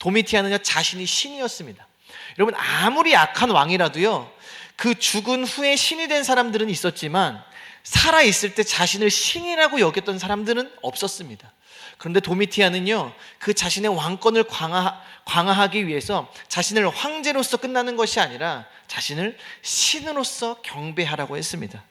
도미티아는요 자신이 신이었습니다. 여러분, 아무리 악한 왕이라도요 그 죽은 후에 신이 된 사람들은 있었지만 살아있을 때 자신을 신이라고 여겼던 사람들은 없었습니다. 그런데 도미티아는요 그 자신의 왕권을 강화하기 위해서 자신을 황제로서 끝나는 것이 아니라 자신을 신으로서 경배하라고 했습니다.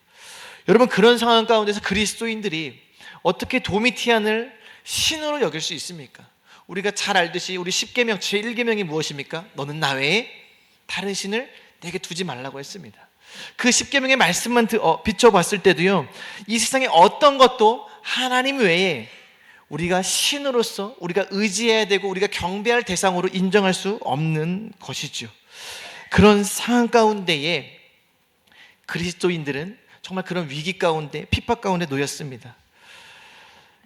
여러분, 그런 상황 가운데서 그리스도인들이 어떻게 도미티안을 신으로 여길 수 있습니까? 우리가 잘 알듯이 우리 10계명 제1계명이 무엇입니까? 너는 나 외에 다른 신을 내게 두지 말라고 했습니다. 그 10계명의 말씀만 비춰봤을 때도요 이 세상에 어떤 것도 하나님 외에 우리가 신으로서 우리가 의지해야 되고 우리가 경배할 대상으로 인정할 수 없는 것이죠. 그런 상황 가운데에 그리스도인들은 정말 그런 위기 가운데, 핍박 가운데 놓였습니다.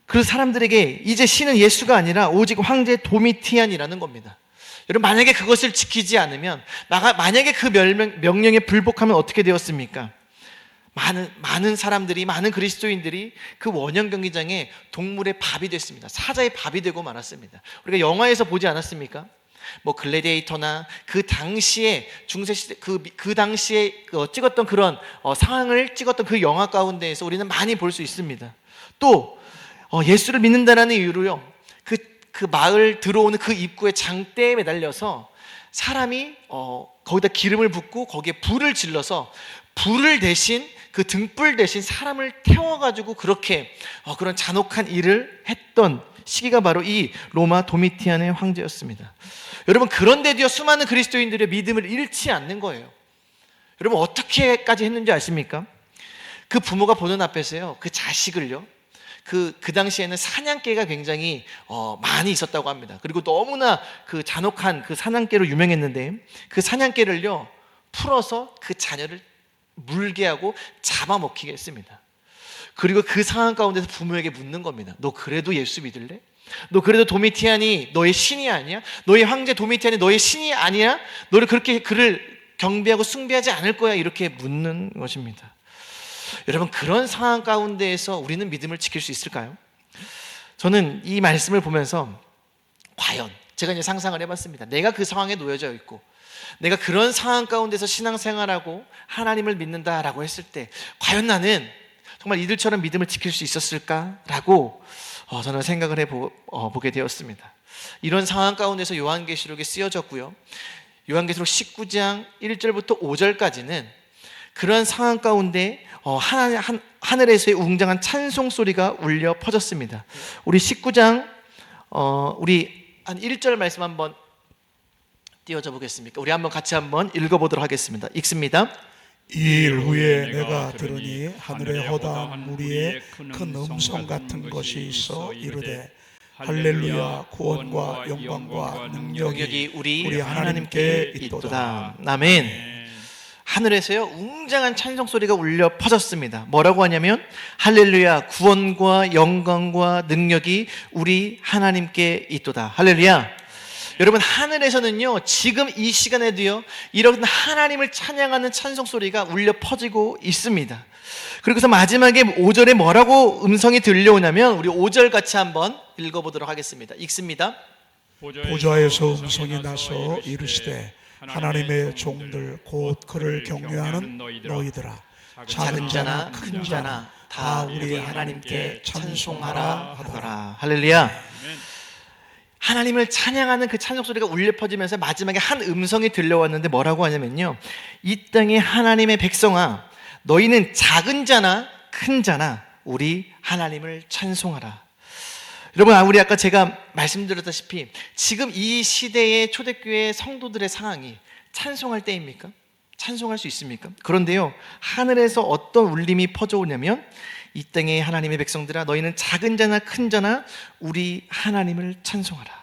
그 사람들에게 이제 신은 예수가 아니라 오직 황제 도미티안이라는 겁니다. 여러분, 만약에 그것을 지키지 않으면, 만약에 그 명령에 불복하면 어떻게 되었습니까? 많은 사람들이, 많은 그리스도인들이 그 원형 경기장에 동물의 밥이 됐습니다. 사자의 밥이 되고 말았습니다. 우리가 영화에서 보지 않았습니까? 뭐 글래디에이터나 그 당시에 중세시대 그 당시에 찍었던 그런 상황을 찍었던 그 영화 가운데에서 우리는 많이 볼 수 있습니다. 또 예수를 믿는다라는 이유로요 그 마을 들어오는 그 입구에 장대에 매달려서 사람이 거기다 기름을 붓고 거기에 불을 질러서 불을 대신 그 등불 대신 사람을 태워가지고 그렇게 그런 잔혹한 일을 했던 시기가 바로 이 로마 도미티안의 황제였습니다. 여러분, 그런데도요 수많은 그리스도인들의 믿음을 잃지 않는 거예요. 여러분, 어떻게까지 했는지 아십니까? 그 부모가 보는 앞에서요 그 자식을요 그 당시에는 사냥개가 굉장히 많이 있었다고 합니다. 그리고 너무나 그 잔혹한 그 사냥개로 유명했는데 그 사냥개를요 풀어서 그 자녀를 물게 하고 잡아먹히게 했습니다. 그리고 그 상황 가운데서 부모에게 묻는 겁니다. 너 그래도 예수 믿을래? 너 그래도 도미티안이 너의 신이 아니야? 너의 황제 도미티안이 너의 신이 아니야? 너를 그렇게 그를 경배하고 숭배하지 않을 거야? 이렇게 묻는 것입니다. 여러분, 그런 상황 가운데에서 우리는 믿음을 지킬 수 있을까요? 저는 이 말씀을 보면서 과연 제가 이제 상상을 해봤습니다. 내가 그 상황에 놓여져 있고 내가 그런 상황 가운데서 신앙생활하고 하나님을 믿는다라고 했을 때 과연 나는 정말 이들처럼 믿음을 지킬 수 있었을까라고 저는 생각을 해보게 되었습니다. 이런 상황 가운데서 요한계시록에 쓰여졌고요 요한계시록 19장 1절부터 5절까지는 그런 상황 가운데 하늘에서의 웅장한 찬송 소리가 울려 퍼졌습니다. 우리 19장 우리 한 1절 말씀 한번 띄워줘 보겠습니까? 우리 한번 같이 한번 읽어보도록 하겠습니다. 읽습니다. 이 일 후에 내가 들으니 하늘의 허다한 무리에 큰 음성 같은 것이 있어 이르되 할렐루야, 구원과 영광과 능력이 우리 하나님께 있도다. 아멘. 하늘에서요 웅장한 찬송 소리가 울려 퍼졌습니다. 뭐라고 하냐면 할렐루야, 구원과 영광과 능력이 우리 하나님께 있도다. 할렐루야. 여러분, 하늘에서는요 지금 이 시간에도요 이런 하나님을 찬양하는 찬송 소리가 울려 퍼지고 있습니다. 그리고서 마지막에 5절에 뭐라고 음성이 들려오냐면 우리 5절 같이 한번 읽어보도록 하겠습니다. 읽습니다. 보좌에서 음성이 나서 이르시되 하나님의 종들 곧 그를 경외하는 너희들아, 작은 자나 큰 자나 다 우리 하나님께 찬송하라 하더라. 할렐루야. 하나님을 찬양하는 그 찬송 소리가 울려 퍼지면서 마지막에 한 음성이 들려왔는데 뭐라고 하냐면요 이 땅의 하나님의 백성아, 너희는 작은 자나 큰 자나 우리 하나님을 찬송하라. 여러분, 우리 아까 제가 말씀드렸다시피 지금 이 시대의 초대교회 성도들의 상황이 찬송할 때입니까? 찬송할 수 있습니까? 그런데요 하늘에서 어떤 울림이 퍼져오냐면 이 땅의 하나님의 백성들아, 너희는 작은 자나 큰 자나 우리 하나님을 찬송하라.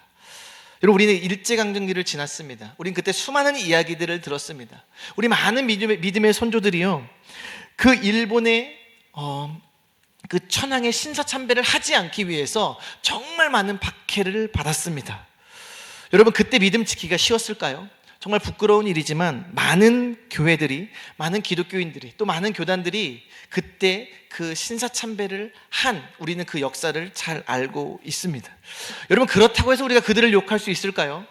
여러분, 우리는 일제강점기를 지났습니다. 우린 그때 수많은 이야기들을 들었습니다. 우리 많은 믿음의 선조들이요 그 일본의 그 천황의 신사참배를 하지 않기 위해서 정말 많은 박해를 받았습니다. 여러분, 그때 믿음 지키기가 쉬웠을까요? 정말 부끄러운 일이지만 많은 교회들이, 많은 기독교인들이, 또 많은 교단들이 그때 그 신사참배를 한 우리는 그 역사를 잘 알고 있습니다. 여러분, 그렇다고 해서 우리가 그들을 욕할 수 있을까요?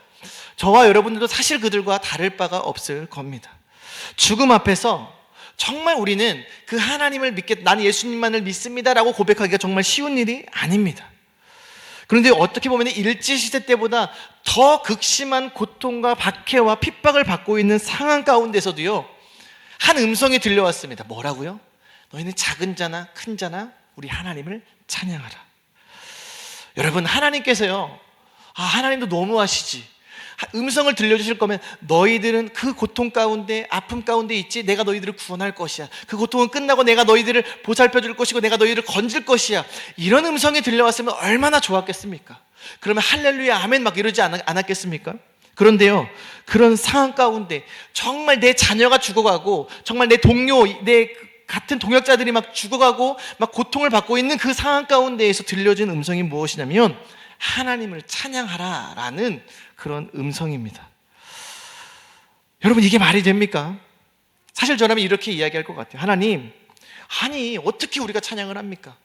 저와 여러분들도 사실 그들과 다를 바가 없을 겁니다. 죽음 앞에서 정말 우리는 그 하나님을 나는 예수님만을 믿습니다라고 고백하기가 정말 쉬운 일이 아닙니다. 그런데 어떻게 보면 일제시대 때보다 더 극심한 고통과 박해와 핍박을 받고 있는 상황 가운데서도요, 한 음성이 들려왔습니다. 뭐라고요? 너희는 작은 자나 큰 자나 우리 하나님을 찬양하라. 여러분, 하나님께서요, 하나님도 너무하시지. 음성을 들려주실 거면 너희들은 그 고통 가운데, 아픔 가운데 있지, 내가 너희들을 구원할 것이야. 그 고통은 끝나고 내가 너희들을 보살펴줄 것이고 내가 너희들을 건질 것이야. 이런 음성이 들려왔으면 얼마나 좋았겠습니까? 그러면 할렐루야 아멘 막 이러지 않았겠습니까? 그런데요, 그런 상황 가운데 정말 내 자녀가 죽어가고, 정말 내 동료, 내 같은 동역자들이 막 죽어가고 막 고통을 받고 있는 그 상황 가운데에서 들려진 음성이 무엇이냐면 하나님을 찬양하라 라는 그런 음성입니다. 여러분, 이게 말이 됩니까? 사실 저라면 이렇게 이야기할 것 같아요. 하나님, 아니 어떻게 우리가 찬양을 합니까?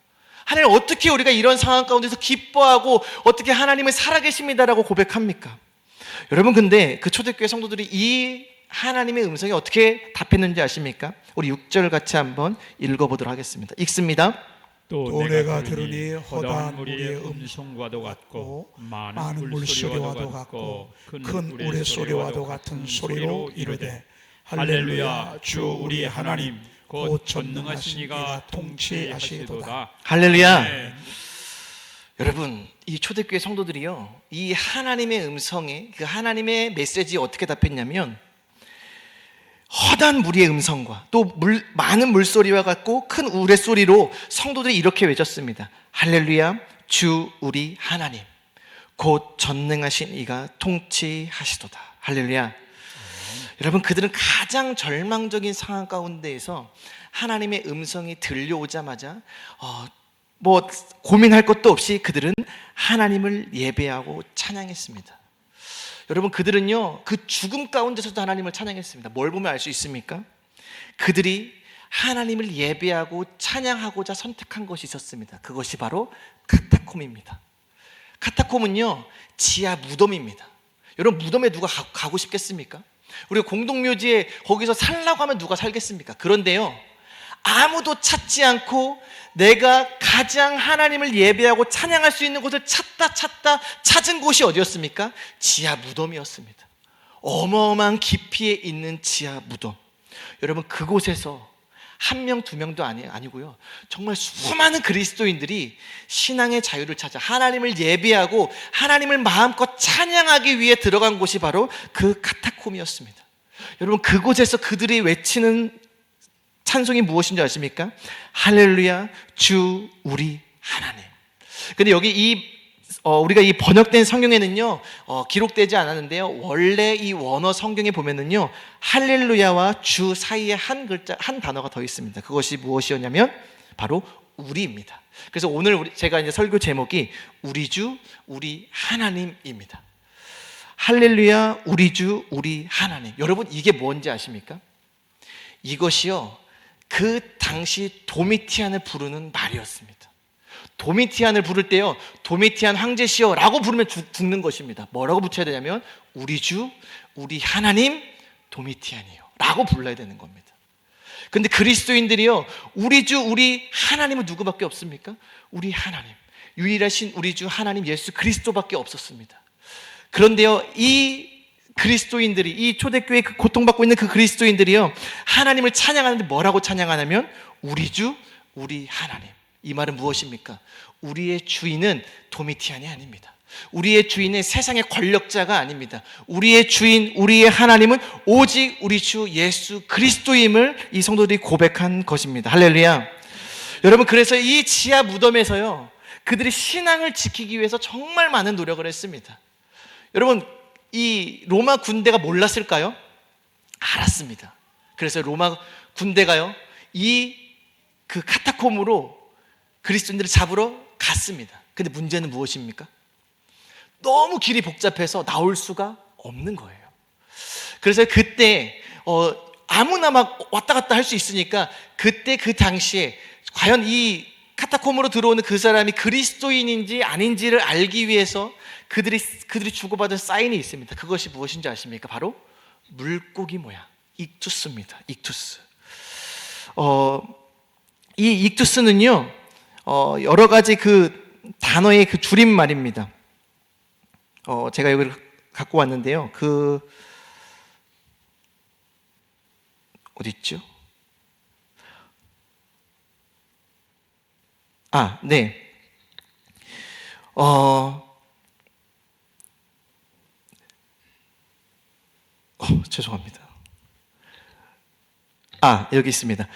하나님, 어떻게 우리가 이런 상황 가운데서 기뻐하고 어떻게 하나님을 살아계십니다라고 고백합니까? 여러분, 근데 그 초대교회 성도들이 이 하나님의 음성에 어떻게 답했는지 아십니까? 우리 6절 같이 한번 읽어보도록 하겠습니다. 읽습니다. 또 내가 들으니 허다한 우리의 음성과도 같고 많은 물소리와도 같고 큰 우레소리와도 같은 소리로 이르되 할렐루야 주 우리 하나님 곧 전능하신 이가 통치하시도다. 할렐루야. 네. 여러분, 이 초대교회 성도들이요, 이 하나님의 음성에, 그 하나님의 메시지에 어떻게 답했냐면 허다한 무리의 음성과 또 많은 물소리와 같고 큰 우레소리로 성도들이 이렇게 외쳤습니다. 할렐루야 주 우리 하나님 곧 전능하신 이가 통치하시도다. 할렐루야. 여러분, 그들은 가장 절망적인 상황 가운데에서 하나님의 음성이 들려오자마자 고민할 것도 없이 그들은 하나님을 예배하고 찬양했습니다. 여러분, 그들은요, 그 죽음 가운데서도 하나님을 찬양했습니다. 뭘 보면 알 수 있습니까? 그들이 하나님을 예배하고 찬양하고자 선택한 것이 있었습니다. 그것이 바로 카타콤입니다. 카타콤은요, 지하 무덤입니다. 여러분, 무덤에 누가 가고 싶겠습니까? 우리가 공동묘지에 거기서 살라고 하면 누가 살겠습니까? 그런데요, 아무도 찾지 않고 내가 가장 하나님을 예배하고 찬양할 수 있는 곳을 찾다 찾은 곳이 어디였습니까? 지하 무덤이었습니다. 어마어마한 깊이에 있는 지하 무덤. 여러분, 그곳에서 한 명, 두 명도 아니고요, 정말 수많은 그리스도인들이 신앙의 자유를 찾아 하나님을 예배하고 하나님을 마음껏 찬양하기 위해 들어간 곳이 바로 그 카타콤이었습니다. 여러분, 그곳에서 그들이 외치는 찬송이 무엇인지 아십니까? 할렐루야 주 우리 하나님. 근데 여기 우리가 이 번역된 성경에는요, 기록되지 않았는데요, 원래 이 원어 성경에 보면은요, 할렐루야와 주 사이에 한 단어가 더 있습니다. 그것이 무엇이었냐면 바로 우리입니다. 그래서 오늘 제가 이제 설교 제목이 우리 주 우리 하나님입니다. 할렐루야 우리 주 우리 하나님. 여러분, 이게 뭔지 아십니까? 이것이요, 그 당시 도미티안을 부르는 말이었습니다. 도미티안을 부를 때요, 도미티안 황제시여 라고 부르면 죽는 것입니다. 뭐라고 붙여야 되냐면 우리 주 우리 하나님 도미티안이요 라고 불러야 되는 겁니다. 근데 그리스도인들이요, 우리 주 우리 하나님은 누구밖에 없습니까? 우리 하나님, 유일하신 우리 주 하나님 예수 그리스도밖에 없었습니다. 그런데요, 이 그리스도인들이, 이 초대교회 그 고통받고 있는 그 그리스도인들이요, 하나님을 찬양하는데 뭐라고 찬양하냐면 우리 주 우리 하나님. 이 말은 무엇입니까? 우리의 주인은 도미티안이 아닙니다. 우리의 주인은 세상의 권력자가 아닙니다. 우리의 주인, 우리의 하나님은 오직 우리 주 예수 그리스도임을 이 성도들이 고백한 것입니다. 할렐루야. 여러분, 그래서 이 지하 무덤에서요, 그들이 신앙을 지키기 위해서 정말 많은 노력을 했습니다. 여러분, 이 로마 군대가 몰랐을까요? 알았습니다. 그래서 로마 군대가요, 그 카타콤으로 그리스도인들을 잡으러 갔습니다. 근데 문제는 무엇입니까? 너무 길이 복잡해서 나올 수가 없는 거예요. 그래서 그때 아무나 막 왔다 갔다 할 수 있으니까 그때 그 당시에 과연 이 카타콤으로 들어오는 그 사람이 그리스도인인지 아닌지를 알기 위해서 그들이 주고받은 사인이 있습니다. 그것이 무엇인지 아십니까? 바로 물고기 모양, 익투스입니다. 익투스. 이 익투스는요, 여러 가지 그 단어의 그 줄임말입니다. 제가 여기를 갖고 왔는데요. 어디 있죠? 네. 죄송합니다. 여기 있습니다.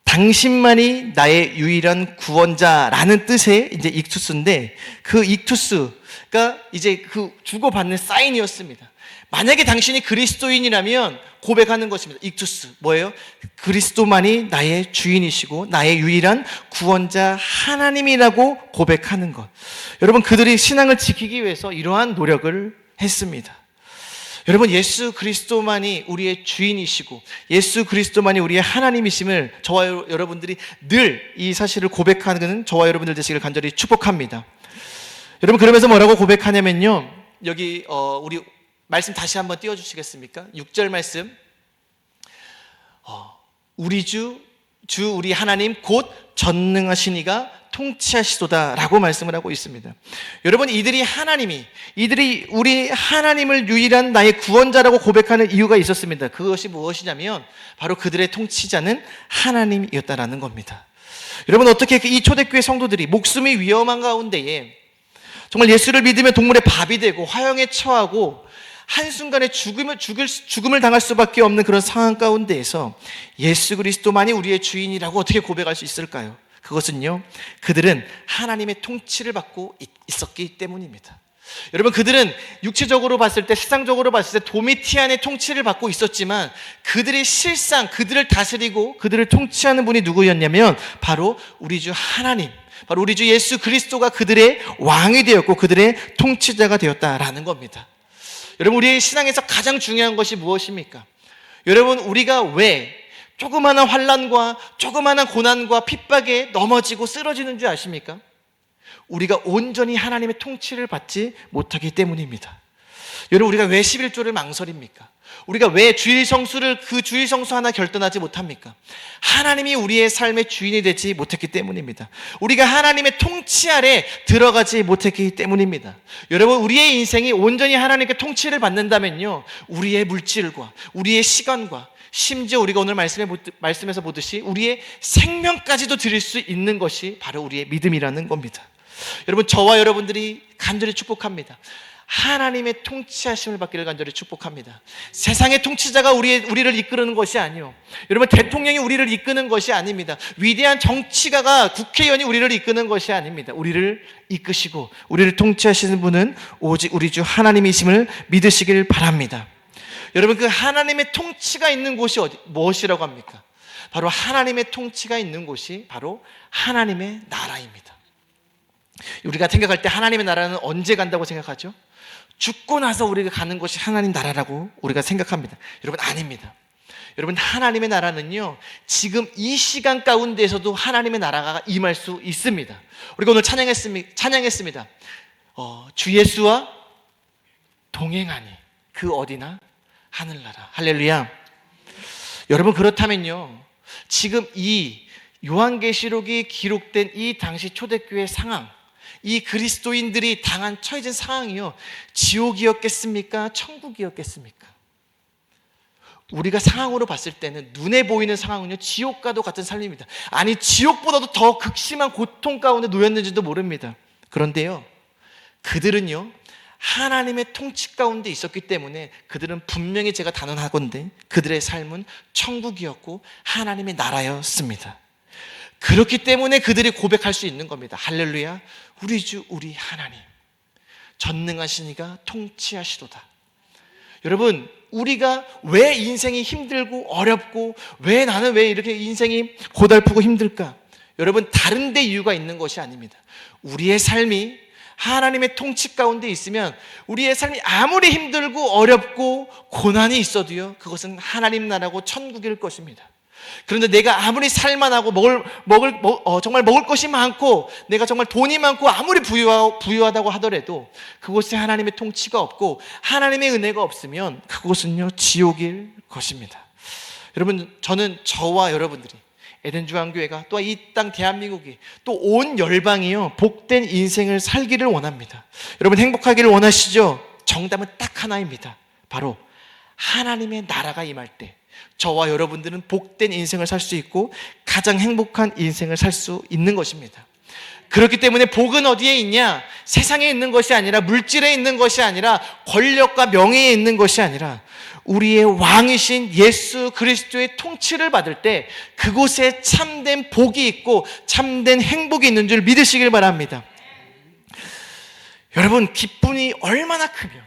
당신만이 나의 유일한 구원자라는 뜻의 이제 익투스인데, 그 익투스가 이제 그 주고받는 사인이었습니다. 만약에 당신이 그리스도인이라면 고백하는 것입니다. 익투스 뭐예요? 그리스도만이 나의 주인이시고 나의 유일한 구원자 하나님이라고 고백하는 것. 여러분, 그들이 신앙을 지키기 위해서 이러한 노력을 했습니다. 여러분, 예수 그리스도만이 우리의 주인이시고 예수 그리스도만이 우리의 하나님이심을 저와 여러분들이 늘 이 사실을 고백하는 저와 여러분들 되시기를 간절히 축복합니다. 여러분, 그러면서 뭐라고 고백하냐면요, 여기 우리 말씀 다시 한번 띄워주시겠습니까? 6절 말씀. 우리 주 우리 하나님 곧 전능하신 이가 통치하시도다 라고 말씀을 하고 있습니다. 여러분, 이들이 우리 하나님을 유일한 나의 구원자라고 고백하는 이유가 있었습니다. 그것이 무엇이냐면 바로 그들의 통치자는 하나님이었다라는 겁니다. 여러분, 어떻게 이 초대교회 성도들이 목숨이 위험한 가운데에 정말 예수를 믿으면 동물의 밥이 되고 화형에 처하고 한순간에 죽음을 당할 수밖에 없는 그런 상황 가운데에서 예수 그리스도만이 우리의 주인이라고 어떻게 고백할 수 있을까요? 그것은요, 그들은 하나님의 통치를 받고 있었기 때문입니다. 여러분, 그들은 육체적으로 봤을 때, 세상적으로 봤을 때 도미티안의 통치를 받고 있었지만 그들의 실상, 그들을 다스리고 그들을 통치하는 분이 누구였냐면 바로 우리 주 하나님, 바로 우리 주 예수 그리스도가 그들의 왕이 되었고 그들의 통치자가 되었다라는 겁니다. 여러분, 우리의 신앙에서 가장 중요한 것이 무엇입니까? 여러분, 우리가 왜 조그마한 환난과 조그마한 고난과 핍박에 넘어지고 쓰러지는 줄 아십니까? 우리가 온전히 하나님의 통치를 받지 못하기 때문입니다. 여러분, 우리가 왜 11조를 망설입니까? 우리가 왜 주일 성수를 그 주일 성수 하나 결단하지 못합니까? 하나님이 우리의 삶의 주인이 되지 못했기 때문입니다. 우리가 하나님의 통치 아래 들어가지 못했기 때문입니다. 여러분, 우리의 인생이 온전히 하나님께 통치를 받는다면요, 우리의 물질과 우리의 시간과 심지어 우리가 오늘 말씀에서 보듯이 우리의 생명까지도 드릴 수 있는 것이 바로 우리의 믿음이라는 겁니다. 여러분, 저와 여러분들이 간절히 축복합니다. 하나님의 통치하심을 받기를 간절히 축복합니다. 세상의 통치자가 우리를 이끄는 것이 아니요, 여러분, 대통령이 우리를 이끄는 것이 아닙니다. 위대한 정치가가, 국회의원이 우리를 이끄는 것이 아닙니다. 우리를 이끄시고 우리를 통치하시는 분은 오직 우리 주 하나님이심을 믿으시길 바랍니다. 여러분, 그 하나님의 통치가 있는 곳이 무엇이라고 합니까? 바로 하나님의 통치가 있는 곳이 바로 하나님의 나라입니다. 우리가 생각할 때 하나님의 나라는 언제 간다고 생각하죠? 죽고 나서 우리가 가는 것이 하나님 나라라고 우리가 생각합니다. 여러분, 아닙니다. 여러분, 하나님의 나라는요, 지금 이 시간 가운데에서도 하나님의 나라가 임할 수 있습니다. 우리가 오늘 찬양했습니다. 주 예수와 동행하니 그 어디나 하늘나라. 할렐루야. 여러분, 그렇다면요, 지금 이 요한계시록이 기록된 이 당시 초대교회 상황, 이 그리스도인들이 처해진 상황이요, 지옥이었겠습니까? 천국이었겠습니까? 우리가 상황으로 봤을 때는, 눈에 보이는 상황은요, 지옥과도 같은 삶입니다. 아니, 지옥보다도 더 극심한 고통 가운데 놓였는지도 모릅니다. 그런데요, 그들은요, 하나님의 통치 가운데 있었기 때문에 그들은 분명히, 제가 단언하건대 그들의 삶은 천국이었고 하나님의 나라였습니다. 그렇기 때문에 그들이 고백할 수 있는 겁니다. 할렐루야, 우리 주 우리 하나님 전능하신 이가 통치하시도다. 여러분, 우리가 왜 인생이 힘들고 어렵고 나는 왜 이렇게 인생이 고달프고 힘들까? 여러분, 다른 데 이유가 있는 것이 아닙니다. 우리의 삶이 하나님의 통치 가운데 있으면 우리의 삶이 아무리 힘들고 어렵고 고난이 있어도요, 그것은 하나님 나라고 천국일 것입니다. 그런데 내가 아무리 살만하고 정말 먹을 것이 많고 내가 정말 돈이 많고 아무리 부유하다고 하더라도 그곳에 하나님의 통치가 없고 하나님의 은혜가 없으면 그곳은요 지옥일 것입니다. 여러분, 저는 저와 여러분들이 에덴 중앙교회가 또 이 땅 대한민국이 또 온 열방이요 복된 인생을 살기를 원합니다. 여러분, 행복하기를 원하시죠? 정답은 딱 하나입니다. 바로 하나님의 나라가 임할 때 저와 여러분들은 복된 인생을 살 수 있고 가장 행복한 인생을 살 수 있는 것입니다. 그렇기 때문에 복은 어디에 있냐? 세상에 있는 것이 아니라, 물질에 있는 것이 아니라, 권력과 명예에 있는 것이 아니라 우리의 왕이신 예수 그리스도의 통치를 받을 때 그곳에 참된 복이 있고 참된 행복이 있는 줄 믿으시길 바랍니다. 여러분, 기쁨이 얼마나 크면,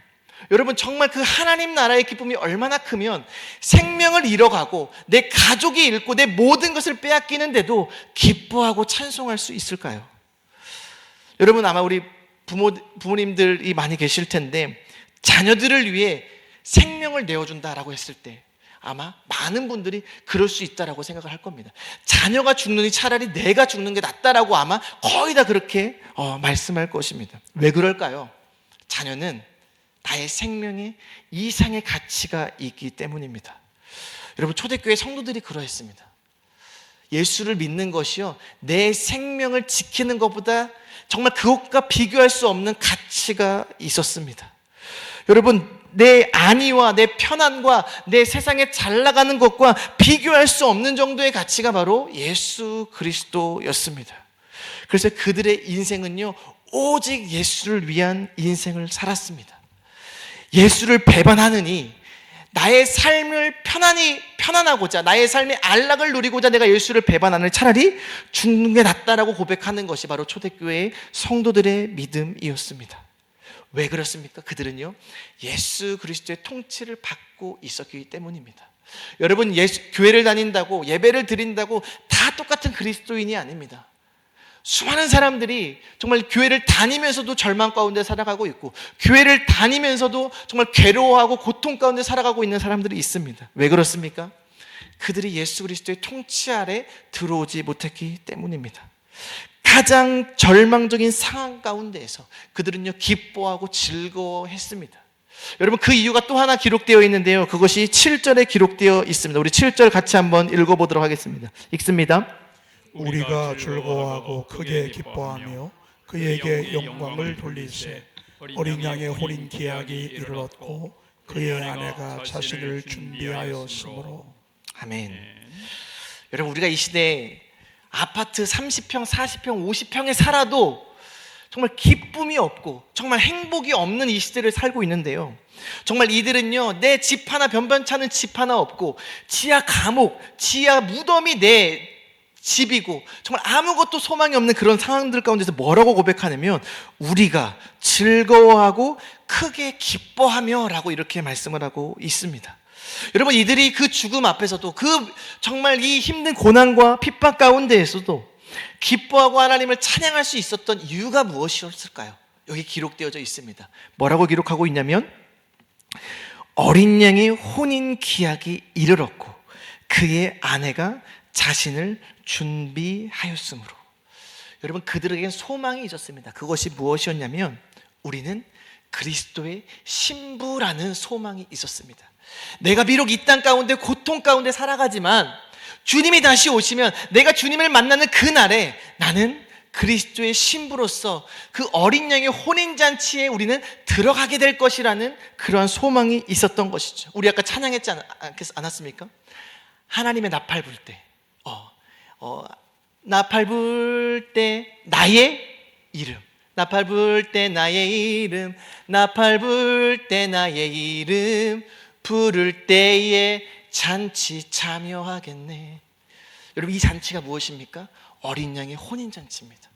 여러분 정말 그 하나님 나라의 기쁨이 얼마나 크면 생명을 잃어가고 내 가족이 잃고 내 모든 것을 빼앗기는데도 기뻐하고 찬송할 수 있을까요? 여러분, 아마 우리 부모님들이 많이 계실 텐데 자녀들을 위해 생명을 내어준다라고 했을 때 아마 많은 분들이 그럴 수 있다라고 생각을 할 겁니다. 자녀가 죽느니 차라리 내가 죽는 게 낫다라고 아마 거의 다 그렇게 말씀할 것입니다. 왜 그럴까요? 자녀는 나의 생명에 이상의 가치가 있기 때문입니다. 여러분, 초대교회 성도들이 그러했습니다. 예수를 믿는 것이요 내 생명을 지키는 것보다 정말 그것과 비교할 수 없는 가치가 있었습니다. 여러분, 내 안위와 내 편안과 내 세상에 잘 나가는 것과 비교할 수 없는 정도의 가치가 바로 예수 그리스도였습니다. 그래서 그들의 인생은요 오직 예수를 위한 인생을 살았습니다. 예수를 배반하느니 나의 삶을 편안하고자, 나의 삶의 안락을 누리고자 내가 예수를 배반하느니 차라리 죽는 게 낫다라고 고백하는 것이 바로 초대교회의 성도들의 믿음이었습니다. 왜 그렇습니까? 그들은요 예수 그리스도의 통치를 받고 있었기 때문입니다. 여러분, 교회를 다닌다고, 예배를 드린다고 다 똑같은 그리스도인이 아닙니다. 수많은 사람들이 정말 교회를 다니면서도 절망 가운데 살아가고 있고, 교회를 다니면서도 정말 괴로워하고 고통 가운데 살아가고 있는 사람들이 있습니다. 왜 그렇습니까? 그들이 예수 그리스도의 통치 아래 들어오지 못했기 때문입니다. 가장 절망적인 상황 가운데에서 그들은요 기뻐하고 즐거워했습니다. 여러분, 그 이유가 또 하나 기록되어 있는데요, 그것이 7절에 기록되어 있습니다. 우리 7절 같이 한번 읽어보도록 하겠습니다. 읽습니다. 우리가 즐거워하고 크게 기뻐하며 그에게 영광을 돌리세. 어린 양의 혼인 계약이 이르렀고 그의 아내가 자신을 준비하였으므로. 아멘. 여러분, 우리가 이 시대에 아파트 30평, 40평, 50평에 살아도 정말 기쁨이 없고 정말 행복이 없는 이 시대를 살고 있는데요, 정말 이들은요 내 집 하나, 변변찮은 집 하나 없고 지하 감옥, 지하 무덤이 내 집이고 정말 아무것도 소망이 없는 그런 상황들 가운데서 뭐라고 고백하냐면 우리가 즐거워하고 크게 기뻐하며 라고 이렇게 말씀을 하고 있습니다. 여러분, 이들이 그 죽음 앞에서도, 그 정말 이 힘든 고난과 핍박 가운데에서도 기뻐하고 하나님을 찬양할 수 있었던 이유가 무엇이었을까요? 여기 기록되어져 있습니다. 뭐라고 기록하고 있냐면 어린 양의 혼인 기약이 이르렀고 그의 아내가 자신을 준비하였으므로. 여러분, 그들에겐 소망이 있었습니다. 그것이 무엇이었냐면 우리는 그리스도의 신부라는 소망이 있었습니다. 내가 비록 이 땅 가운데 고통 가운데 살아가지만 주님이 다시 오시면 내가 주님을 만나는 그날에 나는 그리스도의 신부로서 그 어린 양의 혼인잔치에 우리는 들어가게 될 것이라는 그러한 소망이 있었던 것이죠. 우리 아까 찬양했지 않았습니까? 하나님의 나팔 불 때 나팔 불 때 나의 이름, 나팔 불 때 나의 이름, 나팔 불 때 나의 이름 부를 때에 잔치 참여하겠네. 여러분, 이 잔치가 무엇입니까? 어린 양의 혼인잔치입니다.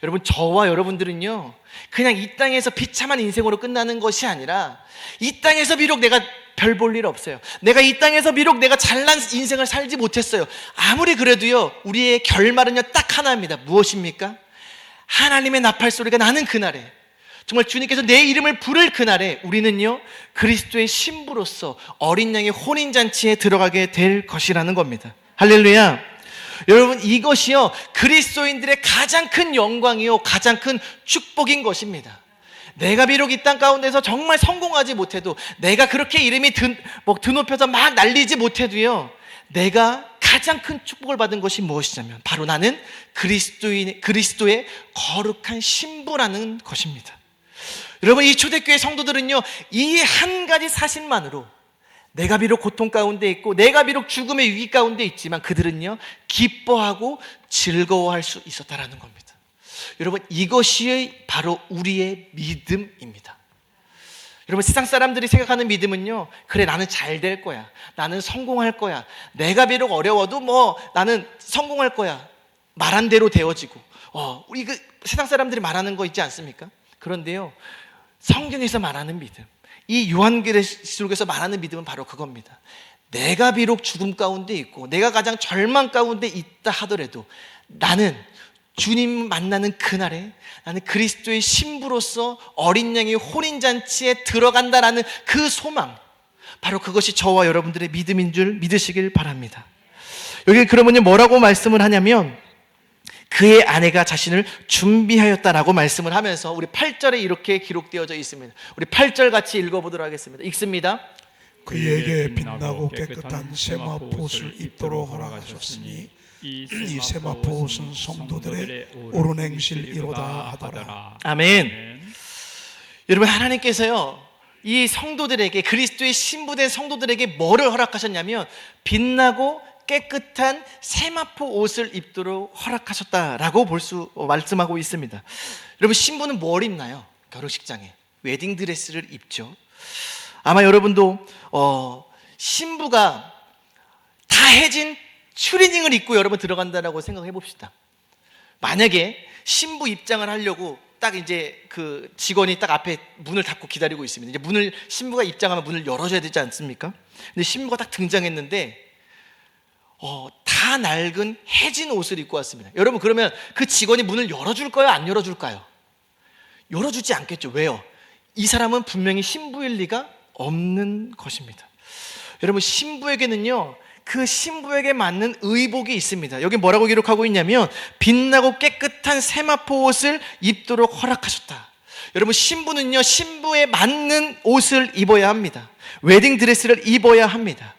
여러분, 저와 여러분들은요 그냥 이 땅에서 비참한 인생으로 끝나는 것이 아니라 이 땅에서 비록 내가 별 볼 일 없어요, 내가 이 땅에서 비록 내가 잘난 인생을 살지 못했어요, 아무리 그래도요 우리의 결말은요 딱 하나입니다. 무엇입니까? 하나님의 나팔 소리가 나는 그날에, 정말 주님께서 내 이름을 부를 그날에 우리는요 그리스도의 신부로서 어린 양의 혼인잔치에 들어가게 될 것이라는 겁니다. 할렐루야. 여러분, 이것이요 그리스도인들의 가장 큰 영광이요 가장 큰 축복인 것입니다. 내가 비록 이 땅 가운데서 정말 성공하지 못해도, 내가 그렇게 이름이 드높여서 막 날리지 못해도요, 내가 가장 큰 축복을 받은 것이 무엇이냐면 바로 나는 그리스도의 거룩한 신부라는 것입니다. 여러분, 이 초대교회 성도들은요, 이 한 가지 사실만으로 내가 비록 고통 가운데 있고 내가 비록 죽음의 위기 가운데 있지만 그들은요 기뻐하고 즐거워할 수 있었다라는 겁니다. 여러분, 이것이 바로 우리의 믿음입니다. 여러분, 세상 사람들이 생각하는 믿음은요, 그래 나는 잘 될 거야, 나는 성공할 거야, 내가 비록 어려워도 나는 성공할 거야, 말한 대로 되어지고, 우리 세상 사람들이 말하는 거 있지 않습니까? 그런데요, 성경에서 말하는 믿음, 이 요한계시록에서 말하는 믿음은 바로 그겁니다. 내가 비록 죽음 가운데 있고 내가 가장 절망 가운데 있다 하더라도 나는 주님 만나는 그날에 나는 그리스도의 신부로서 어린 양의 혼인잔치에 들어간다라는 그 소망, 바로 그것이 저와 여러분들의 믿음인 줄 믿으시길 바랍니다. 여기 그러면요 뭐라고 말씀을 하냐면, 그의 아내가 자신을 준비하였다라고 말씀을 하면서 우리 8절에 이렇게 기록되어져 있습니다. 우리 8절 같이 읽어보도록 하겠습니다. 읽습니다. 그에게 빛나고 깨끗한 세마포 옷을 입도록 허락하셨으니 이 세마포 옷은 성도들의 옳은 행실이로다 하더라. 아멘. 여러분, 하나님께서요 이 성도들에게, 그리스도의 신부된 성도들에게 뭐를 허락하셨냐면 빛나고 깨끗한 세마포 옷을 입도록 허락하셨다라고 말씀하고 있습니다. 여러분, 신부는 뭘 입나요? 결혼식장에 웨딩드레스를 입죠. 아마 여러분도 신부가 다 해진 추리닝을 입고 여러분 들어간다라고 생각해 봅시다. 만약에 신부 입장을 하려고 딱 이제 그 직원이 딱 앞에 문을 닫고 기다리고 있습니다. 이제 신부가 입장하면 문을 열어줘야 되지 않습니까? 근데 신부가 딱 등장했는데 다 낡은 해진 옷을 입고 왔습니다. 여러분, 그러면 그 직원이 문을 열어줄까요? 안 열어줄까요? 열어주지 않겠죠. 왜요? 이 사람은 분명히 신부일 리가 없는 것입니다. 여러분, 신부에게는요 그 신부에게 맞는 의복이 있습니다. 여기 뭐라고 기록하고 있냐면 빛나고 깨끗한 세마포 옷을 입도록 허락하셨다. 여러분, 신부는요 신부에 맞는 옷을 입어야 합니다. 웨딩드레스를 입어야 합니다.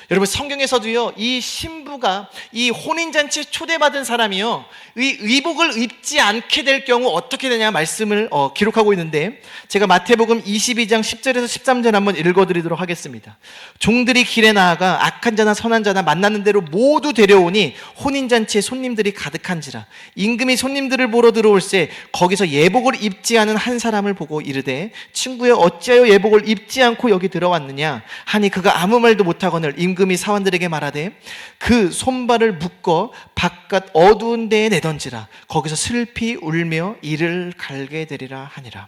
여러분, 성경에서도요 이 신부가 이 혼인잔치에 초대받은 사람이요 이 의복을 입지 않게 될 경우 어떻게 되냐 말씀을 기록하고 있는데, 제가 마태복음 22장 10절에서 13절 한번 읽어드리도록 하겠습니다. 종들이 길에 나아가 악한 자나 선한 자나 만나는 대로 모두 데려오니 혼인잔치에 손님들이 가득한지라. 임금이 손님들을 보러 들어올새 거기서 예복을 입지 않은 한 사람을 보고 이르되 친구여 어찌하여 예복을 입지 않고 여기 들어왔느냐 하니 그가 아무 말도 못하거늘 임금이 사원들에게 말하되 그 손발을 묶어 바깥 어두운 데에 내던지라. 거기서 슬피 울며 이를 갈게 되리라 하니라.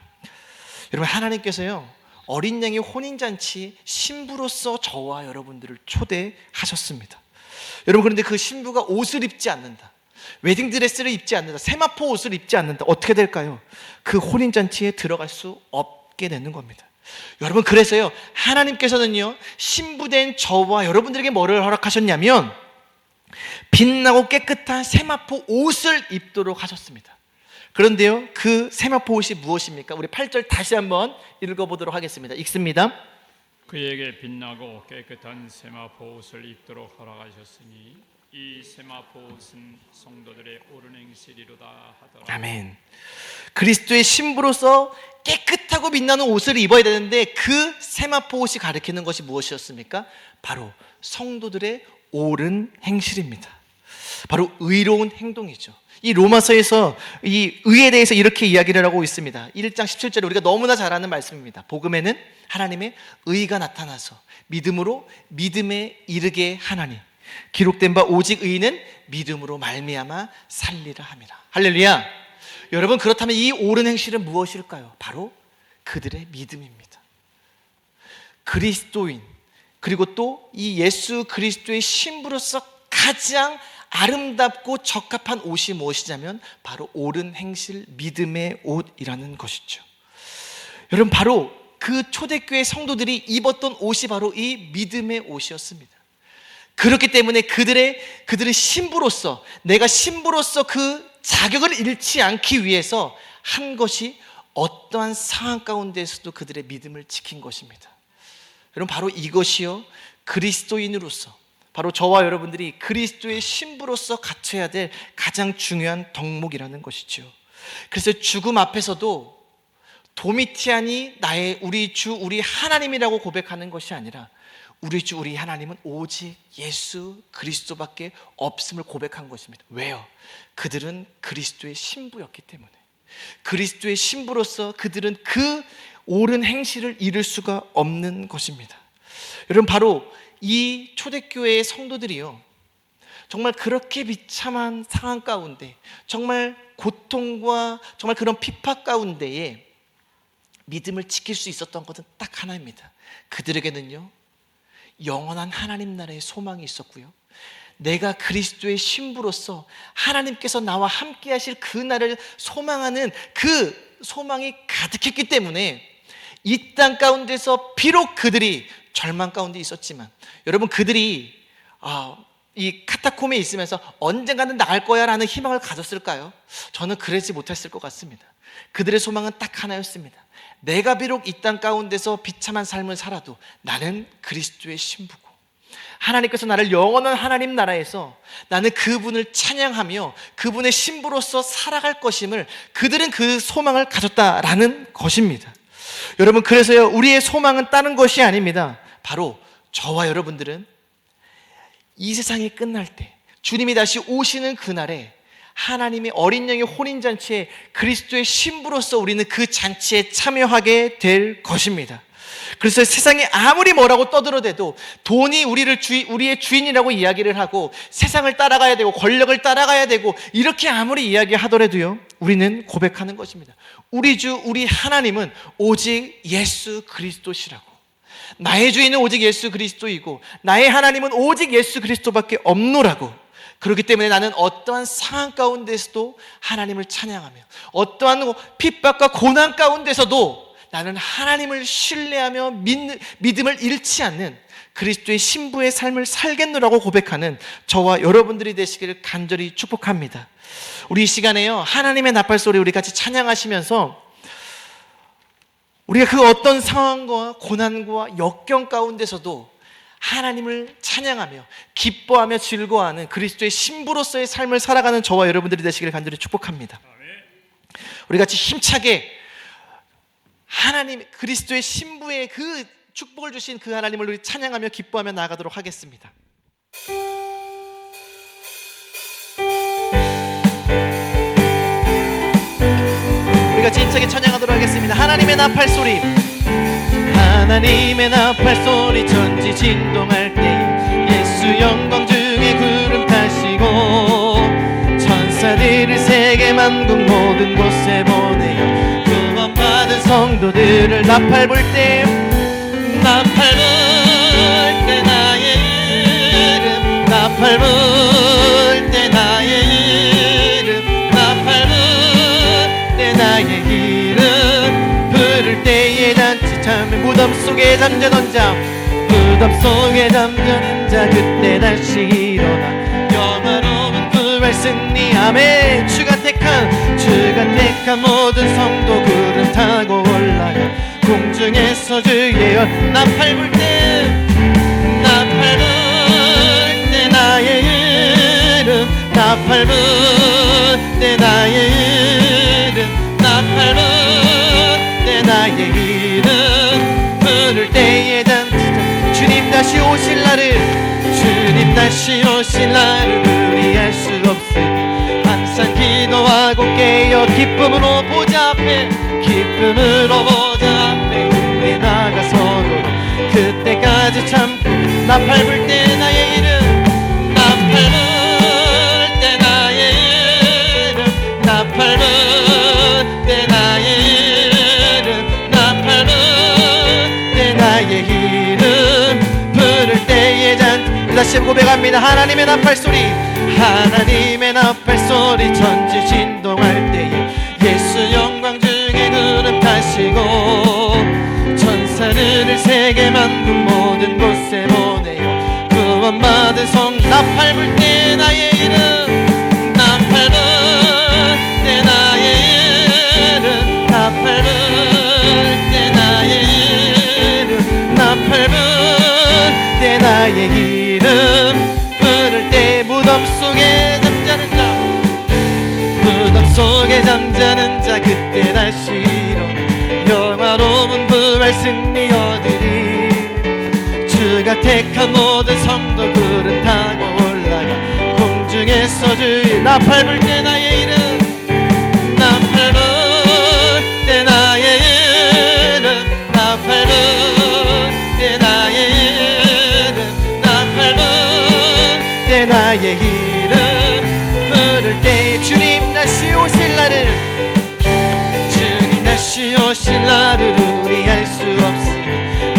여러분, 하나님께서요 어린 양의 혼인잔치 신부로서 저와 여러분들을 초대하셨습니다. 여러분, 그런데 그 신부가 옷을 입지 않는다, 웨딩드레스를 입지 않는다, 세마포 옷을 입지 않는다. 어떻게 될까요? 그 혼인잔치에 들어갈 수 없게 되는 겁니다. 여러분, 그래서요 하나님께서는요 신부된 저와 여러분들에게 뭐를 허락하셨냐면 빛나고 깨끗한 세마포 옷을 입도록 하셨습니다. 그런데요 그 세마포 옷이 무엇입니까? 우리 8절 다시 한번 읽어보도록 하겠습니다. 읽습니다. 그에게 빛나고 깨끗한 세마포 옷을 입도록 허락하셨으니 이 세마포 옷은 성도들의 옳은 행실이로다 하더라. 아멘. 그리스도의 신부로서 깨끗하고 빛나는 옷을 입어야 되는데 그 세마포 옷이 가리키는 것이 무엇이었습니까? 바로 성도들의 옳은 행실입니다. 바로 의로운 행동이죠. 이 로마서에서 이 의에 대해서 이렇게 이야기를 하고 있습니다. 1장 17절에 우리가 너무나 잘 아는 말씀입니다. 복음에는 하나님의 의가 나타나서 믿음으로 믿음에 이르게 하나니 기록된 바 오직 의인은 믿음으로 말미암아 살리라 함이라. 할렐루야. 여러분, 그렇다면 이 옳은 행실은 무엇일까요? 바로 그들의 믿음입니다. 그리스도인, 그리고 또 이 예수 그리스도의 신부로서 가장 아름답고 적합한 옷이 무엇이냐면 바로 옳은 행실, 믿음의 옷이라는 것이죠. 여러분, 바로 그 초대교회 성도들이 입었던 옷이 바로 이 믿음의 옷이었습니다. 그렇기 때문에 그들의 신부로서, 내가 신부로서 그 자격을 잃지 않기 위해서 한 것이 어떠한 상황 가운데에서도 그들의 믿음을 지킨 것입니다. 여러분, 바로 이것이요, 그리스도인으로서, 바로 저와 여러분들이 그리스도의 신부로서 갖춰야 될 가장 중요한 덕목이라는 것이죠. 그래서 죽음 앞에서도 도미티안이 우리 주 우리 하나님이라고 고백하는 것이 아니라 우리 주 우리 하나님은 오직 예수 그리스도밖에 없음을 고백한 것입니다. 왜요? 그들은 그리스도의 신부였기 때문에. 그리스도의 신부로서 그들은 그 옳은 행실을 이룰 수가 없는 것입니다. 여러분, 바로 이 초대교회의 성도들이요, 정말 그렇게 비참한 상황 가운데, 정말 고통과 정말 그런 핍박 가운데에 믿음을 지킬 수 있었던 것은 딱 하나입니다. 그들에게는요, 영원한 하나님 나라의 소망이 있었고요, 내가 그리스도의 신부로서 하나님께서 나와 함께 하실 그 날을 소망하는 그 소망이 가득했기 때문에 이 땅 가운데서 비록 그들이 절망 가운데 있었지만, 여러분, 그들이 이 카타콤에 있으면서 언젠가는 나을 거야 라는 희망을 가졌을까요? 저는 그러지 못했을 것 같습니다. 그들의 소망은 딱 하나였습니다. 내가 비록 이 땅 가운데서 비참한 삶을 살아도 나는 그리스도의 신부고, 하나님께서 나를 영원한 하나님 나라에서 나는 그분을 찬양하며 그분의 신부로서 살아갈 것임을, 그들은 그 소망을 가졌다라는 것입니다. 여러분, 그래서요, 우리의 소망은 다른 것이 아닙니다. 바로 저와 여러분들은 이 세상이 끝날 때, 주님이 다시 오시는 그날에 하나님의 어린 양의 혼인잔치에 그리스도의 신부로서 우리는 그 잔치에 참여하게 될 것입니다. 그래서 세상이 아무리 뭐라고 떠들어대도, 돈이 우리의 주인이라고 이야기를 하고 세상을 따라가야 되고 권력을 따라가야 되고 이렇게 아무리 이야기하더라도요, 우리는 고백하는 것입니다. 우리 주 우리 하나님은 오직 예수 그리스도시라고. 나의 주인은 오직 예수 그리스도이고 나의 하나님은 오직 예수 그리스도밖에 없노라고. 그렇기 때문에 나는 어떠한 상황 가운데서도 하나님을 찬양하며, 어떠한 핍박과 고난 가운데서도 나는 하나님을 신뢰하며 믿음을 잃지 않는 그리스도의 신부의 삶을 살겠노라고 고백하는 저와 여러분들이 되시기를 간절히 축복합니다. 우리 이 시간에요, 하나님의 나팔소리 우리 같이 찬양하시면서 우리가 그 어떤 상황과 고난과 역경 가운데서도 하나님을 찬양하며 기뻐하며 즐거워하는 그리스도의 신부로서의 삶을 살아가는 저와 여러분들이 되시기를 간절히 축복합니다. 우리 같이 힘차게 하나님, 그리스도의 신부의 그 축복을 주신 그 하나님을 우리 찬양하며 기뻐하며 나아가도록 하겠습니다. 우리 같이 힘차게 찬양하도록 하겠습니다. 하나님의 나팔소리, 하나님의 나팔소리 천지 진동할 때 예수 영광 중에 구름 타시고 천사들을 세계 만국 모든 곳에 보내요. 구원받은 성도들을 나팔 불 때, 나팔 불 때 나의 이름, 나팔 불 때 나의 이름, 나팔 불 때 나의 이름, 부를 때에 잔치 참에 무덤 속에 잠자던 자, 무덤 속에 잠자는 자 그때 다시 일어나 영화로운 부활 승리. 아멘. 주가 택한 모든 성도 구름 타고 올라가 공중에서 주의 나팔 불 때, 나팔 불 때 나의 이름, 나팔 불 때 나의 이름, 나팔 불 때 나의 이름, 부를 때에 잔치 주님 다시 오실 날을, 주님 다시 오실 날을 우리 알 수 없으니 항상 기도하고 깨어 기쁨으로 보좌 앞에, 기쁨으로 보좌 앞에 우리 나가서도 그때까지 참고 나팔 불 때 나의 이름, 나팔 불 때 나의 이름, 나팔 불 때 나의 이름, 나팔 불 때 나의 이름, 부를 때에 잔 다시 고백합니다. 하나님의 나팔소리, 하나님의 나팔소리 천지 진동할 때에 예수 영광 중에 구름 타시고 천사들을 세계 만국 모든 곳에 보내요. 구원받은 밟을 때 나의 이름 부를 때 무덤 속에 잠자는 자 무덤 속에 잠자는 자 그때 다시 일어나 영화로운 부활 승리 얻으리 주가 택한 모든 성도 구름 타고 올라가 공중에서 주의 나 밟을 때 나의 이름 나 밟을 때 나의 이름 나 밟을 때 나의 이름 나 밟을 때 나의 이름 부를 때 주님 다시 오실 날을 주님 다시 오실 날을 우리 알 수 없으니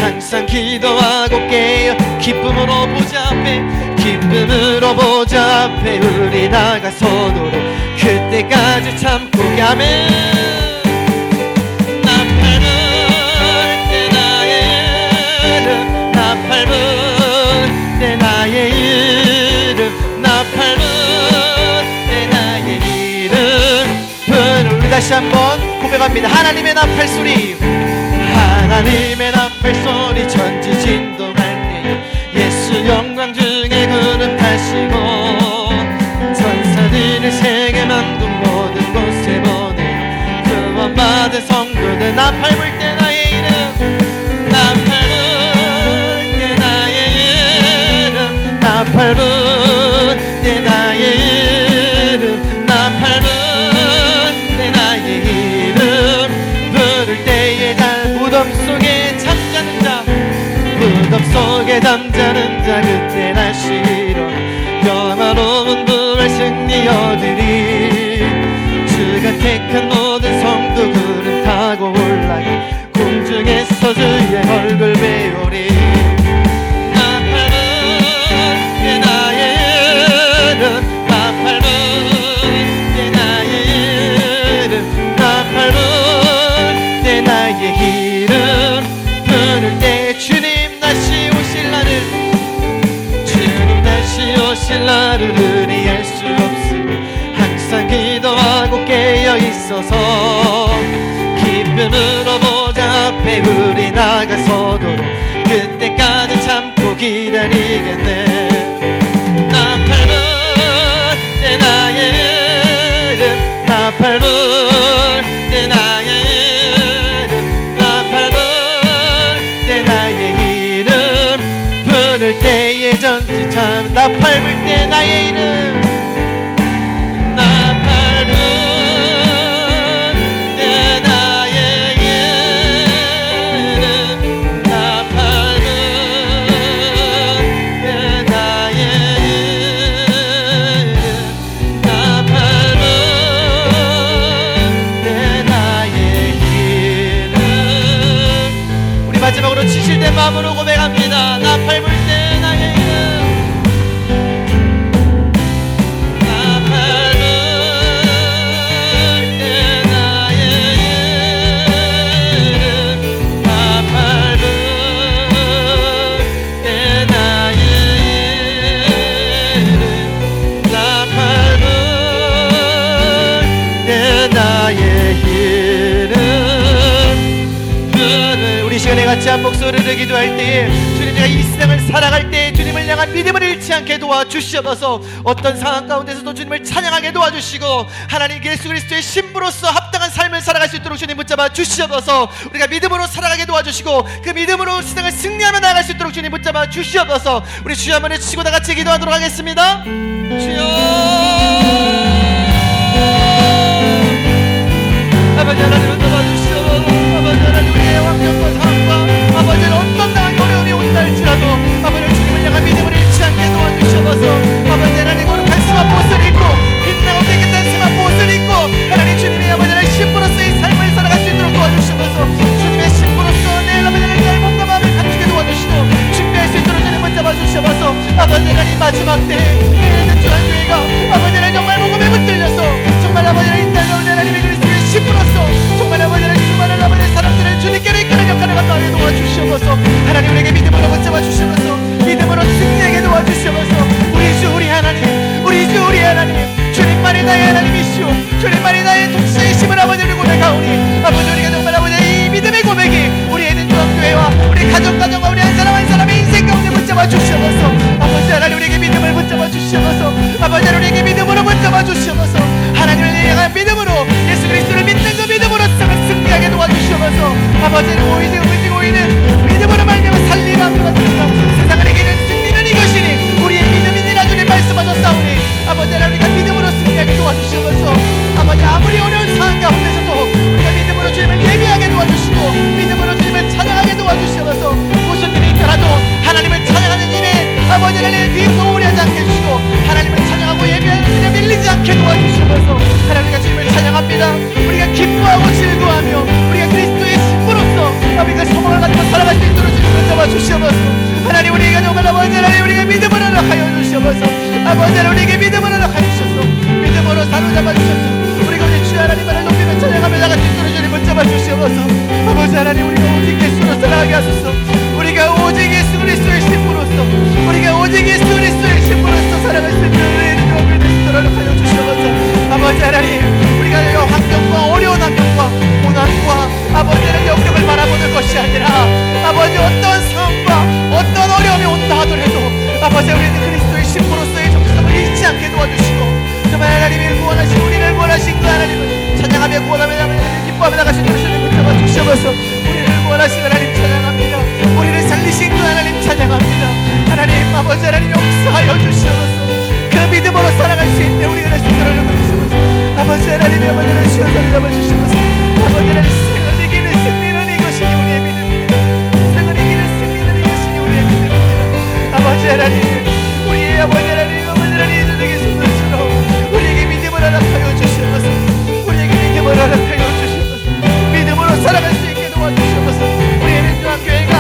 항상 기도하고 깨어 기쁨으로 보좌 앞에 기쁨으로 보좌 앞에 우리 나가서도록 그때까지 참고 아멘 나 밟을 때 나의 이름 나 밟을 때 나의 이름 나 밟을 때 나의 이름 부를 다시 한번 고백합니다. 하나님의 나팔 소리 하나님의 나팔 소리 천지 진동할 때 예수 영광 중에 구름 타시고 천사들의 세계 만국 모든 곳에 보내요 구원받은 성도들 나 밟을 때 나의 이름 나 밟을 때 나의 이름 나 밟을 때 나의 이름 나 밟을 때 나의 이름 부를 때에 잘 무덤 속에 잠자는 자 무덤 속에 잠자는 자 그때 다시 일어나 영화로운 부활 승리 얻으리 주가 택한 모든 성도 구름 타고 올라가 공중에서 주의 얼굴 배우리 나 밟을 때 나의 이름 나 밟을 때 나의 이름 나 밟을 때 나의 이름 부를 때 주님 다시 오실 날을 주님 다시 오실 날을 우리 알 수 없으니 항상 기도하고 깨어 있어서 기쁨으로 보좌 앞에 우리 나가서도록 그때까지 참고 기다리겠네 나 밟을 때 나의 이름 나 밟을 때 나의 이름 나 밟을 때 나의 이름 부를 때에 전지 참 나 밟을 때 나의 이름 나 밟을 때 나의 이름 나 밟을 때 나의 이름 나 밟을 때 나의 이름 우리 마지막으로 지실된 마음으로 고백합니다. 나 밟을 때 나의 이름 나 밟을 때 나의 이름 나 밟을 때 나의 이름 나 밟을 때 나의 이름 우리 시간에 같이 한 목소리를 기도할 때에 주님 제가 이 세상을 살아갈 때 주님을 향한 믿음을 잃지 않게 도와주시옵소서 어떤 상황 가운데서도 주님을 찬양하게 도와주시고 하나님 예수 그리스도의 신부로서 합당한 삶을 살아갈 수 있도록 주님 붙잡아 주시옵소서 우리가 믿음으로 살아가게 도와주시고 그 믿음으로 세상을 승리하며 나아갈 수 있도록 주님 붙잡아 주시옵소서 우리 주여 한번 외치고 다 같이 기도하도록 하겠습니다. 주여 아버지 하나님을 도와주시옵소서 아버지 하나님 우리의 환경과 상황과 아버지 어떤 당한 어려움이 온다 할지라도 아버지 주님을 향한 믿음을 잃지 않게 도와주시옵소서 아버지 하나님 거룩한 스마포스를 입고 빛나고 깨끗한 스마포스를 입고 하나님 주님의 아버지 하나님 신부로서의 삶을 살아갈 수 있도록 도와주시옵소서 주님의 신부로서 내 아버지 하나님 나의 몸과 마음을 갖추게 도와주시고 준비할 수 있도록 주님 붙잡아 주시옵소서 아버지 하나님 마지막 때에 주한 교회가 아버지 하나님 정말 복음에 붙들려서 정말 아버지 하나님 인달려온 하나님의 그리스도의 신부로서 정말 아버지 하나님 수많은 아버지 사람들을 주님께로 이끄는 역할을 감당하게 도와주시옵소서 하나님 우리에게 믿음으로 붙잡아 주시옵소서 믿음으로 승리하게 도와주시옵소서 우리 주 우리 하나님 우리 주 우리 하나님 주님만이 나의 하나님이시오 주님만이 나의 독자이심을 아버지를 고백하오니 아버지 우리가 정말 아버지 이 믿음의 고백이 우리 에덴 중앙교회와 우리 가정과 우리 한 사람 아버지는 오이는 믿음으로 말미암아 살리라 하옵소서. 세상을 이기는 승리는 이것이니 우리의 믿음이니라 주님 말씀하셨사오니 아버지 하나님 우리가 믿음으로 승리하게 도와주시옵소서. 아버지 아무리 어려운 상황 가운데서도 우리가 믿음으로 주님을 예배하게 도와주시고 믿음으로 주님을 찬양하게 도와주시옵소서. 무슨 일이 있더라도 하나님을 찬양하는 일에 아버지 하나님 뒤 소홀히 하지 않게 해주시고 하나님을 찬양하고 예배하는 일에 밀리지 않게 도와주시옵소서. 하나님과 주님을 찬양합니다. 우리가 기뻐하고 즐거워하며 우리가 그리스도의 신부로서 우리가 소망을 가지고 살아갈 수 있도록 주님을 도와주시옵소서. 하나님 우리가 정말 아버지 하나님 우리가 믿음으로 하여 주시옵소서. 아버지 하나님 우리에게 믿음으로 하여 주셔서 믿음으로 사로잡아 주셔서 우리가 우리 주 하나님을 높이며 찬양하며 나갈 수 있도록 주님을 잡아주시옵소서. 아버지 하나님 우리가 오직 예수로 살아가게 하소서. 우리가 오직 예수 그리스도의 신부로서 우리가 오직 예수 그리스도의 신부로서 살아갈 수 있는 은혜를 높일 수 있도록 하여 주시옵소서. 아버지 하나님 우리가 환경과 어려운 환경과 고난과 아버지 하나님 역경을 바라보는 것이 아니라 아버지 어떤 상황과 어떤 어려움이 온다 하더라도 아버지 우리는 그리스도의 신부로서의 정체성을 잃지 않게 도와주시고 정말 하나님이 구원하신 우리를 구원하신 그 하나님을 찬양하며 구원하며 기뻐하며 나가신 주님을 붙잡아 주시옵소서. 우리를 구원하신 하나님 찬양합니다. 우리를 살리신 그 하나님 찬양합니다. 하나님 아버지 하나님 용서하여 주시옵소서. 그 믿음으로 살아갈 수 있는 우리가 될 수 있도록 도와주시옵소서. 아버지 하나님 아버지 하나님 주여서 잡아주시옵소서. 아버지 하나님 세상을 이기는 승리는 이것이니 우리의 믿음입니다. 세상을 이기는 승리는 이것이니 우리의 믿음입니다. 아버지 하나님 우리의 아버지 하나님 아버지 하나님 저에게 손들처럼 우리에게 믿음을 허락하여 주시옵소서. 우리에게 믿음을 허락하여 주시옵소서. 믿음으로 살아갈 수 있게 도와주시옵소서. 우리의 민주학교회가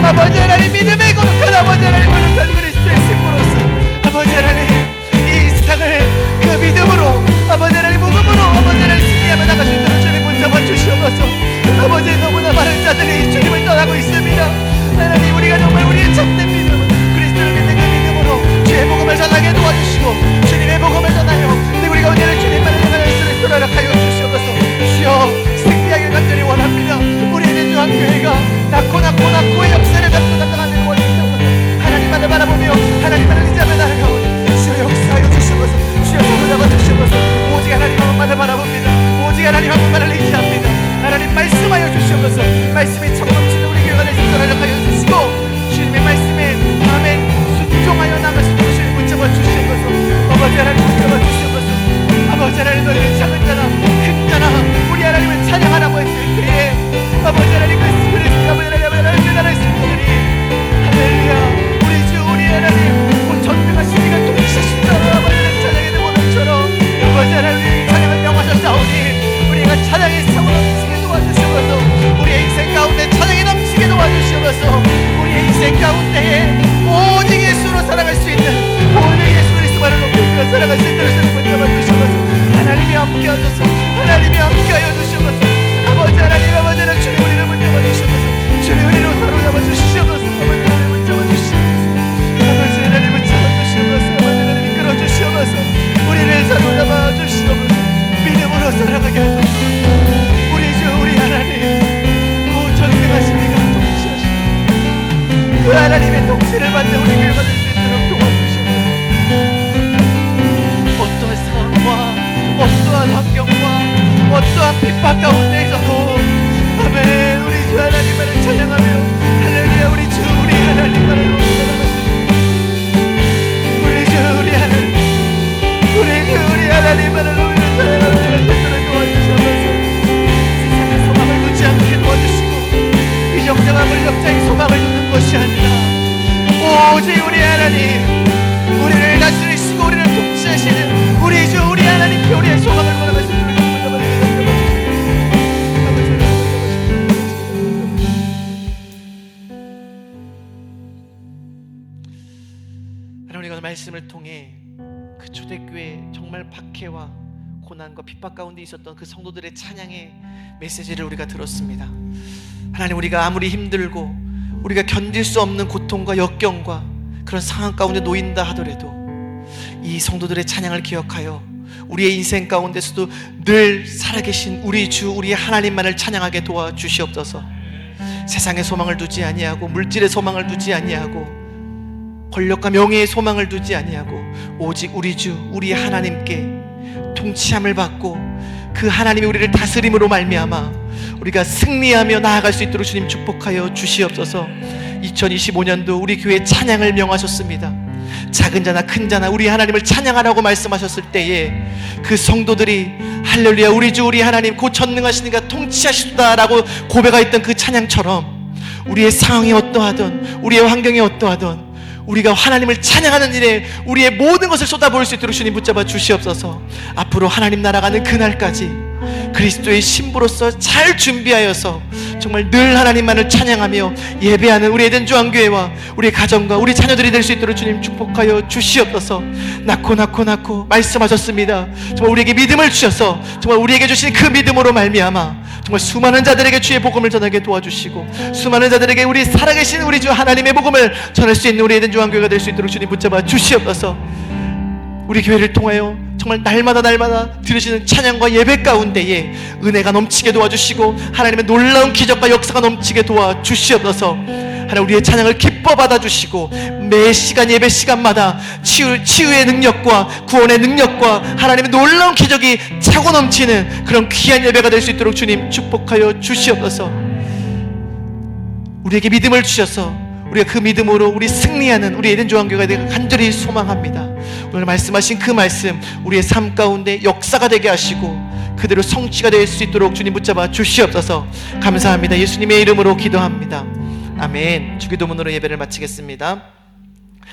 아버지 하나님 믿음의 거룩한 아버지 하나님 거룩한 그리스도의 신부로서 아버지 하나님 이 세상을 그 믿음으로 아버지 하나님 복음으로 아버지 하나님 승리하며 나갈 수 있도록 주님 붙잡아 주시옵소서. 아버지 너무나 많은 자들이 주님을 떠나고 있습니다. 하나님 우리가 정말 우리의 참된 믿음 그리스도를 믿는 그 믿음으로 주의 복음을 전하게 도와주시고 주님의 복음을 전하여 우리가 오늘은 주님만을 향하여 예수를 돌아가여 주시옵소서. 주여 승리하길 간절히 원합니다. 우리의 민주학교회가 낳고의 역사를 갖고 나가는 원리옵소서. 하나님만을 바라보며 하나님만을 의지하며 나아가오니 주여 역사하여 주시옵소서. 주여 손을 잡아주시옵소서. 오직 하나님 한 분만을 바라봅니다. 오직 하나님 한 분만을 의지합니다. 하나님 말씀하여 주시옵소서. 말씀이 참넘치는 우리 교회가 될 수 있도록 하여 주시고 주님의 말씀에 아멘 순종하여 나갈 수 있도록 주님 붙잡아 주시옵소서. 아버지 하나님 붙잡아 주시옵소서. 아버지 하나님 너희는 작은 자나 큰 자나 우리 하나님을 찬양하라고 했을 때에 아버지 하나님 그 스피릿 아버지 하나님 그 나라의 성도들이 할렐루야 우리 주 우리 하나님 곧 전능하신 이가 동시하신다 아버지 하나님 찬양의 원함처럼 아버지 하나님 찬양을 명하셨사오니 우리가 찬양의 사고를 넘치게 도와주시옵소서. 우리의 인생 가운데 찬양이 넘치게 도와주시옵소서. 우리의 인생 가운데에 오직 예수로 살아갈 수 있는 오직 예수 그리스도만을 높이며 살아갈 수 있도록 주님 붙잡아 주시옵소서. 하나님이 함께 하소서. 하나님이 함께 하여 주시옵소서. 아버지 하나님 아버지 하나님 주님 우리를 붙잡아 주시옵소서. 주님 우리를 사로잡아 주시옵소서. 아버지 하나님 붙잡아 주시옵소서. 아버지 하나님 붙잡아 주시옵소서. 아버지 하나님 이끌어 주시옵소서. 우리를 사로잡아 주시옵소서. 믿음으로 살아가게 하소서. 우리 주 우리 하나님 오 전능하신 이가 동시하시고 그 하나님의 동시를 받는 우리 교회가 될 수 있도록 도와주시옵소서. 어떠한 상황과 어떠한 환경과 어떠한 핍박 가운데에서도 아멘 우리 주 하나님만을 찬양하며 할렐루야 우리 주 우리 하나님만을 높여나가시고 우리 주 우리 하나님 우리 주 우리 하나님만을 높여 찬양하며 살도록 도와주시옵소서. 세상의 소망을 두지 않게 도와주시고 이 정당한 우리 역사의 소망을 두는 것이 아니라 오직 우리 하나님 우리를 다스리시고 우리를 통치하시는 우리 주 우리 하나님께 우리의 소망을 걸어가시는 하나님 오늘 말씀을 통해 그 초대교회 정말 박해와 고난과 핍박 가운데 있었던 그 성도들의 찬양의 메시지를 우리가 들었습니다. 하나님 우리가 아무리 힘들고 우리가 견딜 수 없는 고통과 역경과 그런 상황 가운데 놓인다 하더라도 이 성도들의 찬양을 기억하여 우리의 인생 가운데서도 늘 살아계신 우리 주 우리 하나님만을 찬양하게 도와주시옵소서. 세상의 소망을 두지 아니하고 물질의 소망을 두지 아니하고 권력과 명예의 소망을 두지 아니하고 오직 우리 주 우리 하나님께 통치함을 받고 그 하나님이 우리를 다스림으로 말미암아 우리가 승리하며 나아갈 수 있도록 주님 축복하여 주시옵소서. 2025년도 우리 교회 찬양을 명하셨습니다. 작은 자나 큰 자나 우리 하나님을 찬양하라고 말씀하셨을 때에 그 성도들이 할렐루야 우리 주 우리 하나님 곧 전능하시니가 통치하시다라고 고백하였던 그 찬양처럼 우리의 상황이 어떠하든 우리의 환경이 어떠하든 우리가 하나님을 찬양하는 일에 우리의 모든 것을 쏟아부을 수 있도록 주님 붙잡아 주시옵소서. 앞으로 하나님 나라가는 그날까지 그리스도의 신부로서 잘 준비하여서 정말 늘 하나님만을 찬양하며 예배하는 우리 에덴 조항교회와 우리 가정과 우리 자녀들이 될 수 있도록 주님 축복하여 주시옵소서. 낳고 말씀하셨습니다. 정말 우리에게 믿음을 주셔서 정말 우리에게 주신 그 믿음으로 말미암아 정말 수많은 자들에게 주의 복음을 전하게 도와주시고 수많은 자들에게 우리 살아계신 우리 주 하나님의 복음을 전할 수 있는 우리 에덴 조항교회가 될 수 있도록 주님 붙잡아 주시옵소서. 우리 교회를 통하여 정말 날마다 들으시는 찬양과 예배 가운데에 은혜가 넘치게 도와주시고 하나님의 놀라운 기적과 역사가 넘치게 도와주시옵소서. 하나님 우리의 찬양을 기뻐 받아주시고 매 시간 예배 시간마다 치유의 능력과 구원의 능력과 하나님의 놀라운 기적이 차고 넘치는 그런 귀한 예배가 될 수 있도록 주님 축복하여 주시옵소서. 우리에게 믿음을 주셔서 우리가 그 믿음으로 우리 승리하는 우리 에덴 조항교회가 되기를 간절히 소망합니다. 오늘 말씀하신 그 말씀 우리의 삶 가운데 역사가 되게 하시고 그대로 성취가 될 수 있도록 주님 붙잡아 주시옵소서. 감사합니다. 예수님의 이름으로 기도합니다. 아멘. 주기도문으로 예배를 마치겠습니다.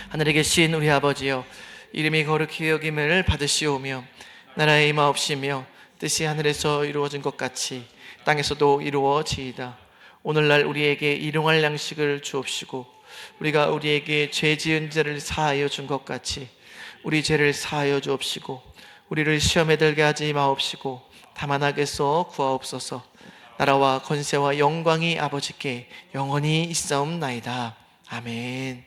하늘에 계신 우리 아버지여, 이름이 거룩히 여김을 받으시오며 나라의 임하옵시며 뜻이 하늘에서 이루어진 것 같이 땅에서도 이루어지이다. 오늘날 우리에게 일용할 양식을 주옵시고 우리가 우리에게 죄 지은 자를 사하여 준 것 같이 우리 죄를 사하여 주옵시고 우리를 시험에 들게 하지 마옵시고 다만 악에서 구하옵소서. 나라와 권세와 영광이 아버지께 영원히 있사옵나이다. 아멘.